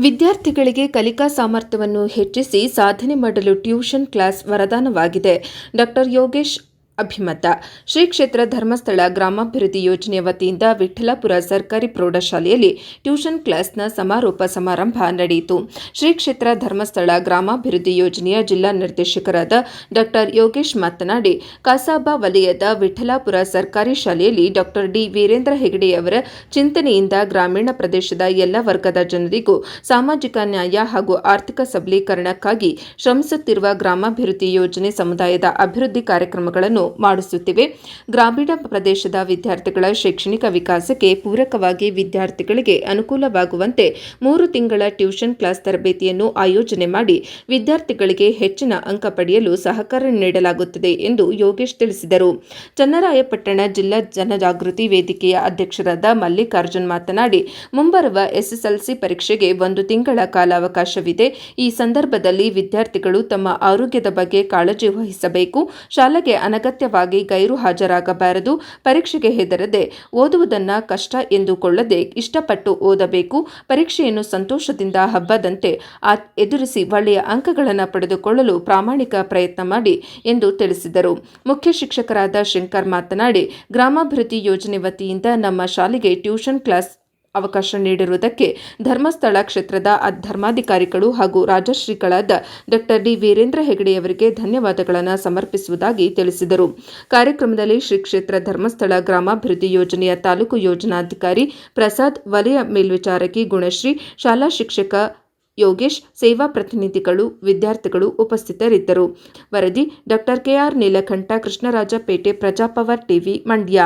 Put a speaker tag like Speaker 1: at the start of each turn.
Speaker 1: ವಿದ್ಯಾರ್ಥಿಗಳಿಗೆ ಕಲಿಕಾ ಸಾಮರ್ಥ್ಯವನ್ನು ಹೆಚ್ಚಿಸಿ ಸಾಧನೆ ಮಾಡಲು ಟ್ಯೂಷನ್ ಕ್ಲಾಸ್ ವರದಾನವಾಗಿದೆ. ಡಾ ಯೋಗೇಶ್ ಅಭಿಮತ. ಶ್ರೀ ಕ್ಷೇತ್ರ ಧರ್ಮಸ್ಥಳ ಗ್ರಾಮಾಭಿವೃದ್ಧಿ ಯೋಜನೆಯ ವತಿಯಿಂದ ವಿಠ್ಠಲಾಪುರ ಸರ್ಕಾರಿ ಪ್ರೌಢಶಾಲೆಯಲ್ಲಿ ಟ್ಯೂಷನ್ ಕ್ಲಾಸ್ನ ಸಮಾರೋಪ ಸಮಾರಂಭ ನಡೆಯಿತು. ಶ್ರೀ ಕ್ಷೇತ್ರ ಧರ್ಮಸ್ಥಳ ಗ್ರಾಮಾಭಿವೃದ್ಧಿ ಯೋಜನೆಯ ಜಿಲ್ಲಾ ನಿರ್ದೇಶಕರಾದ ಡಾ ಯೋಗೇಶ್ ಮಾತನಾಡಿ, ಕಸಾಬಾ ವಲಯದ ವಿಠ್ಠಲಾಪುರ ಸರ್ಕಾರಿ ಶಾಲೆಯಲ್ಲಿ ಡಾ ಡಿ ವೀರೇಂದ್ರ ಹೆಗಡೆಯವರ ಚಿಂತನೆಯಿಂದ ಗ್ರಾಮೀಣ ಪ್ರದೇಶದ ಎಲ್ಲ ವರ್ಗದ ಜನರಿಗೂ ಸಾಮಾಜಿಕ ನ್ಯಾಯ ಹಾಗೂ ಆರ್ಥಿಕ ಸಬಲೀಕರಣಕ್ಕಾಗಿ ಶ್ರಮಿಸುತ್ತಿರುವ ಗ್ರಾಮಾಭಿವೃದ್ಧಿ ಯೋಜನೆ ಸಮುದಾಯದ ಅಭಿವೃದ್ಧಿ ಕಾರ್ಯಕ್ರಮಗಳನ್ನು ಮಾಡಿಸುತ್ತಿವೆ. ಗ್ರಾಮೀಣ ಪ್ರದೇಶದ ವಿದ್ಯಾರ್ಥಿಗಳ ಶೈಕ್ಷಣಿಕ ವಿಕಾಸಕ್ಕೆ ಪೂರಕವಾಗಿ ವಿದ್ಯಾರ್ಥಿಗಳಿಗೆ ಅನುಕೂಲವಾಗುವಂತೆ 3 ತಿಂಗಳ ಟ್ಯೂಷನ್ ಕ್ಲಾಸ್ ತರಬೇತಿಯನ್ನು ಆಯೋಜನೆ ಮಾಡಿ ವಿದ್ಯಾರ್ಥಿಗಳಿಗೆ ಹೆಚ್ಚಿನ ಅಂಕ ಪಡೆಯಲು ಸಹಕಾರ ನೀಡಲಾಗುತ್ತದೆ ಎಂದು ಯೋಗೇಶ್ ತಿಳಿಸಿದರು. ಚನ್ನರಾಯಪಟ್ಟಣ ಜಿಲ್ಲಾ ಜನಜಾಗೃತಿ ವೇದಿಕೆಯ ಅಧ್ಯಕ್ಷರಾದ ಮಲ್ಲಿಕಾರ್ಜುನ್ ಮಾತನಾಡಿ, ಮುಂಬರುವ ಎಸ್ಎಸ್ಎಲ್ಸಿ ಪರೀಕ್ಷೆಗೆ 1 ತಿಂಗಳ ಕಾಲಾವಕಾಶವಿದೆ. ಈ ಸಂದರ್ಭದಲ್ಲಿ ವಿದ್ಯಾರ್ಥಿಗಳು ತಮ್ಮ ಆರೋಗ್ಯದ ಬಗ್ಗೆ ಕಾಳಜಿ ವಹಿಸಬೇಕು. ಶಾಲೆಗೆ ಅನಗತ್ಯವಾಗಿ ಗೈರು ಹಾಜರಾಗಬಾರದು. ಪರೀಕ್ಷೆಗೆ ಹೆದರದೆ ಓದುವುದನ್ನು ಕಷ್ಟ ಎಂದುಕೊಳ್ಳದೆ ಇಷ್ಟಪಟ್ಟು ಓದಬೇಕು. ಪರೀಕ್ಷೆಯನ್ನು ಸಂತೋಷದಿಂದ ಹಬ್ಬದಂತೆ ಎದುರಿಸಿ ಒಳ್ಳೆಯ ಅಂಕಗಳನ್ನು ಪಡೆದುಕೊಳ್ಳಲು ಪ್ರಾಮಾಣಿಕ ಪ್ರಯತ್ನ ಮಾಡಿ ಎಂದು ತಿಳಿಸಿದರು. ಮುಖ್ಯ ಶಿಕ್ಷಕರಾದ ಶಂಕರ್ ಮಾತನಾಡಿ, ಗ್ರಾಮಾಭಿವೃದ್ಧಿ ಯೋಜನೆ ವತಿಯಿಂದ ನಮ್ಮ ಶಾಲೆಗೆ ಟ್ಯೂಷನ್ ಕ್ಲಾಸ್ ಅವಕಾಶ ನೀಡಿರುವುದಕ್ಕೆ ಧರ್ಮಸ್ಥಳ ಕ್ಷೇತ್ರದ ಧರ್ಮಾಧಿಕಾರಿಗಳು ಹಾಗೂ ರಾಜಶ್ರೀಗಳಾದ ಡಾ ಡಿ ವೀರೇಂದ್ರ ಹೆಗಡೆಯವರಿಗೆ ಧನ್ಯವಾದಗಳನ್ನು ಸಮರ್ಪಿಸುವುದಾಗಿ ತಿಳಿಸಿದರು. ಕಾರ್ಯಕ್ರಮದಲ್ಲಿ ಶ್ರೀ ಕ್ಷೇತ್ರ ಧರ್ಮಸ್ಥಳ ಗ್ರಾಮಾಭಿವೃದ್ಧಿ ಯೋಜನೆಯ ತಾಲೂಕು ಯೋಜನಾಧಿಕಾರಿ ಪ್ರಸಾದ್, ವಲಯ ಮೇಲ್ವಿಚಾರಕಿ ಗುಣಶ್ರೀ, ಶಾಲಾ ಶಿಕ್ಷಕ ಯೋಗೇಶ್, ಸೇವಾ ಪ್ರತಿನಿಧಿಗಳು, ವಿದ್ಯಾರ್ಥಿಗಳು ಉಪಸ್ಥಿತರಿದ್ದರು. ವರದಿ ಡಾ ಕೆಆರ್ ನೀಲಕಂಠ, ಕೃಷ್ಣರಾಜಪೇಟೆ, ಪ್ರಜಾಪವರ್ ಟಿವಿ, ಮಂಡ್ಯ.